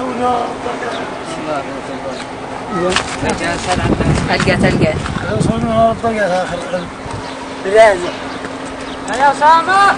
سونا تلقى سونا الطقة آخر لازم يا أسامة.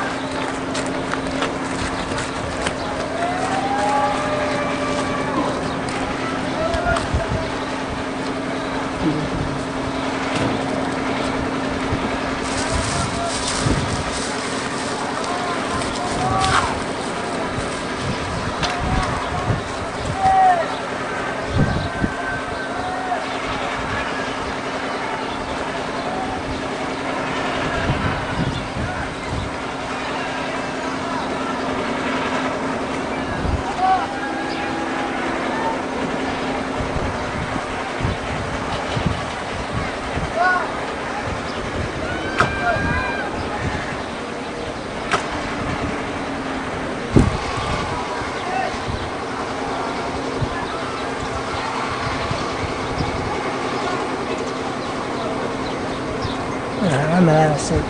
عمل هذا الشيء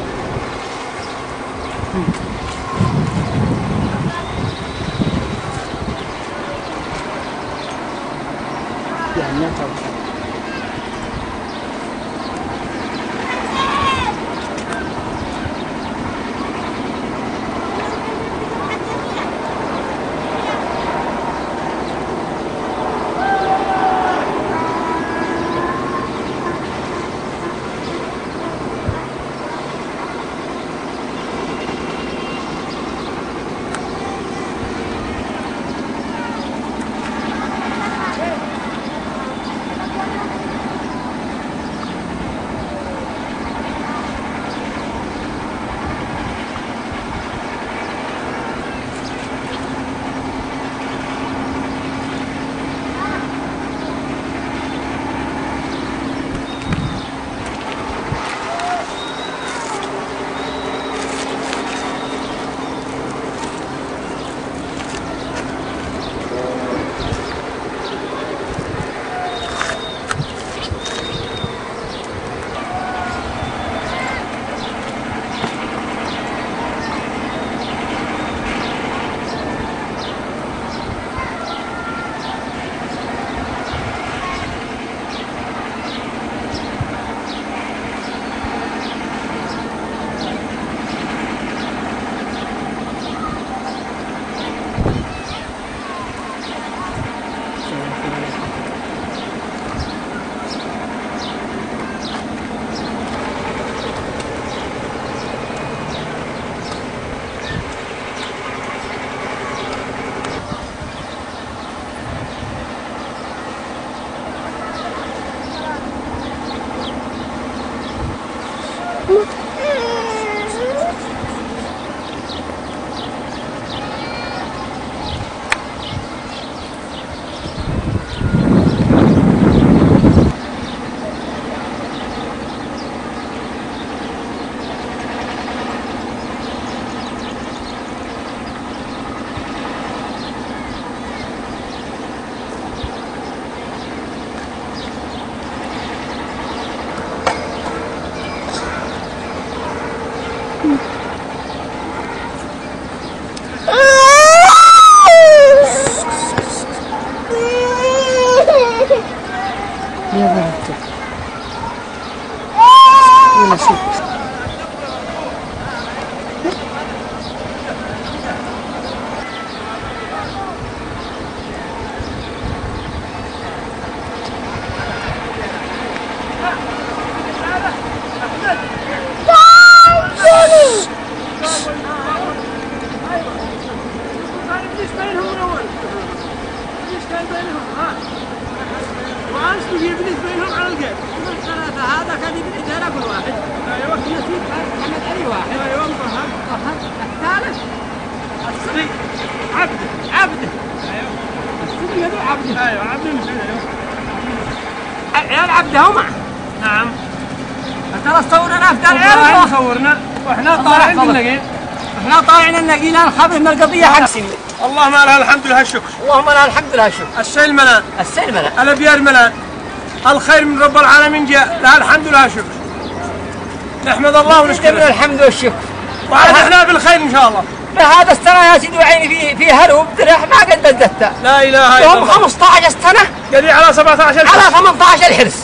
يعني يا بنتي ولا شيء. يجيب بينهم على القيد ثلاثة هذا كان يبني ديره كل واحد. ايوه نسيب محمد علي واحد. ايوه الثالث الصبي عبده ايوه الصبي هذول عبده. ايوه عبده مسعود. ايوه عيال عبده هم. نعم ترى صورنا في دار العيال صورنا واحنا طالعين النقيل. احنا طالعين النقيل الخبر من القضيه حق سمي. اللهم لها الحمد لله الشكر. اللهم لها الحمد لله الشكر. السيل ملان الابيار ملان الخير من رب العالمين جاء لها الحمد لله الشكر. نحمد الله ونشكره. الحمد والشكر. وعاد احنا بالخير ان شاء الله. هذا السنة يا سيدي وعيني في هروب درح ما قد بددته. لا اله الا الله. 15 سنة قال على 17 على 18 حرس.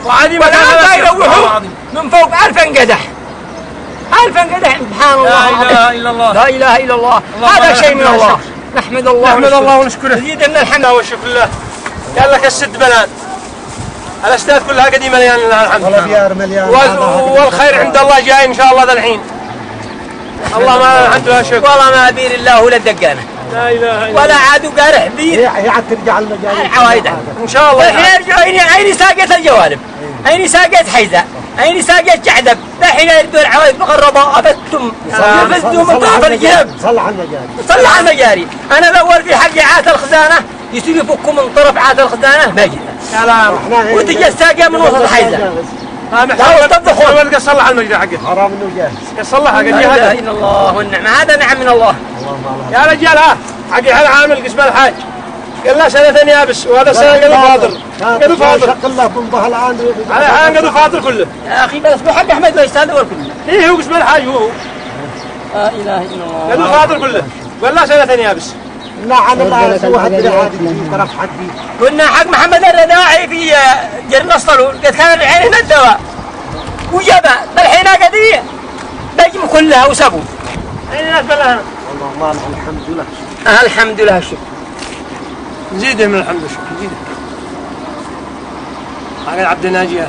وعادي ما كان يروحوا من فوق 1000 قدح. 1000 قدح سبحان الله. لا اله الا الله. لا اله الا الله. هذا شيء من الله. نحمد الله ونشكره. يزيد لنا الحمد والشكر لله. قال لك الست بنات. الاستاذ كلها قديمه مليان لله الحمد. والخيار مليان. والخير عند الله جاي ان شاء الله ذا الحين. الله ما عنده شك. والله ما بير الله ولا دقانه. لا اله الا الله. ولا عاد قارح بير. هي عاد ترجع المجال. عوايدها. ان شاء الله. الحين يرجعوا عيني ساقت الجوانب. عيني ساقت حيزه. عيني ساقت جعدب. الحين يردوا العوايد بغرباء ابدتم. يفزوا من طرف الجنب. صلح المجاري. صلح المجاري. انا الاول في حق عات الخزانه يصير يفكوا من طرف عات الخزانه ما جينا. كلام. وتجي الساقه من وسط حيزه. محاول تطبخوا. صلح المجرى حقه. حرام انه جاهز. صلحها لا اله الا الله والنعمه. هذا نعم من الله. يا رجال ها حق عامل قسم الحاج قال له سنة يابس وهذا سنة قالوا فاضر. قالوا فاضر. شق الله بنبه الان. على الان قالوا فاضر كله. يا اخي بس مو حق احمد ويش هذا كله. ايه هو قسم الحاج هو. لا اله الا الله. قالوا فاضر كله. قال له سنة يابس. نعم الله سوى حد عادي في طرف حدي. كنا حق محمد الرداعي في جرن الصلول قد كان العين هنا الدواء. وجبه الحين قضيه نجم كلها وسبوا. اين الناس كلها؟ والله الحمد لله. الحمد لله الشكر. زيده من الحمد لله زيده. هذا عبد الناجيه.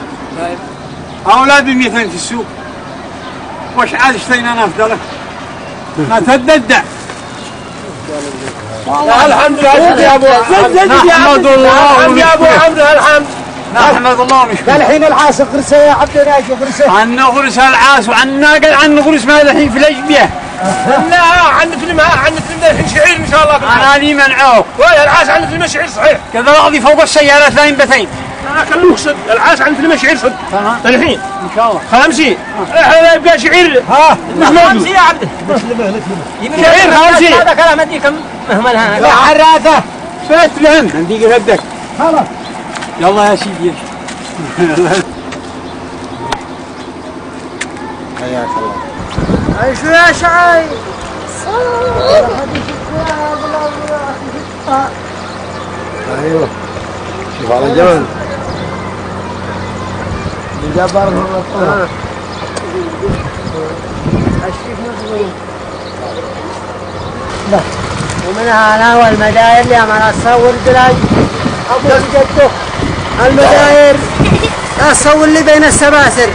أولادي 200 في السوق. وش عاد اشترينا انا افضل؟ ما تددع. الحمد لله يا ابو نحمد الله يا ابو حمد الحمد. نحمد الله ونشكره. الحين العاس غرسه يا عبد الناجي غرسه. عنا غرس العاس وعنا قال عنا غرس ما الحين في الاشبيه. لا عندنا فيلم الحين شعير ان شاء الله. انا لي منعوك. ولا العاس عندنا فيلم شعير صحيح. كذا بعضي فوق السيارة 2 بثين. انا اكلمك صدق العاس عندنا فيلم شعير صدق. تمام. الحين ان شاء الله. 50. احنا يبقى شعير. ها مش موجود. 50 يا عبد. شعير 50. هذا كلام اديكم مهملها. يا حراثه. فات لهم عندي ردك. خلاص. يلا يا سيدي. حياك الله. اي شو يا شعاي؟ ايوه شوف على الجبل الجبل لا ومنها انا والمداير اللي عمال اصور دراج ابو جده المداير اصور لي بين السباسر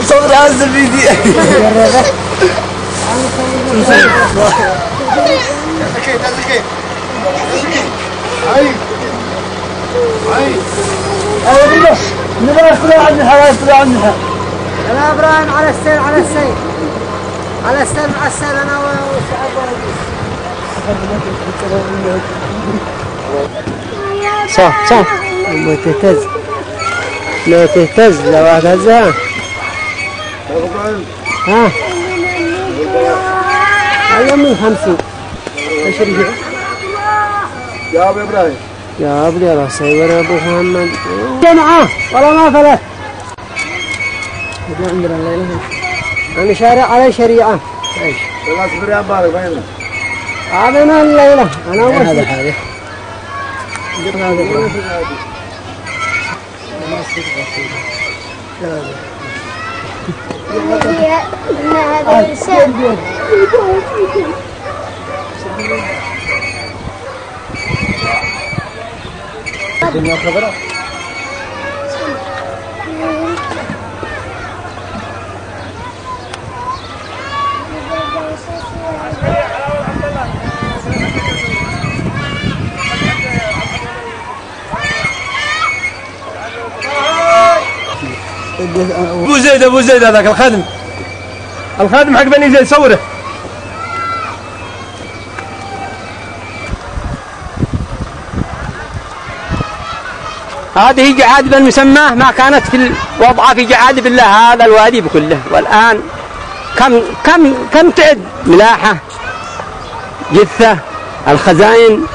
صور هذا الفيديو انا ابراهيم على السير مع السير انا صح ما تهتز لو هتهزها ها أيوة من 50 ايش رجع يا ابو ابراهيم. يا ابني يا سيور يا ابو محمد جمعه والله ما فلت عندنا الليله انا شارع على شريعه ايش والله صبر يا مبارك وين؟ عاملنا الليله انا اول هذا حاجه الدنيا خضراء ابو زيد هذاك الخادم حق بني زيد صوره. هذه جعادب المسماه ما كانت في وضعها في جعادب الله هذا الوادي بكله. والآن كم تعد ملاحة جثة الخزائن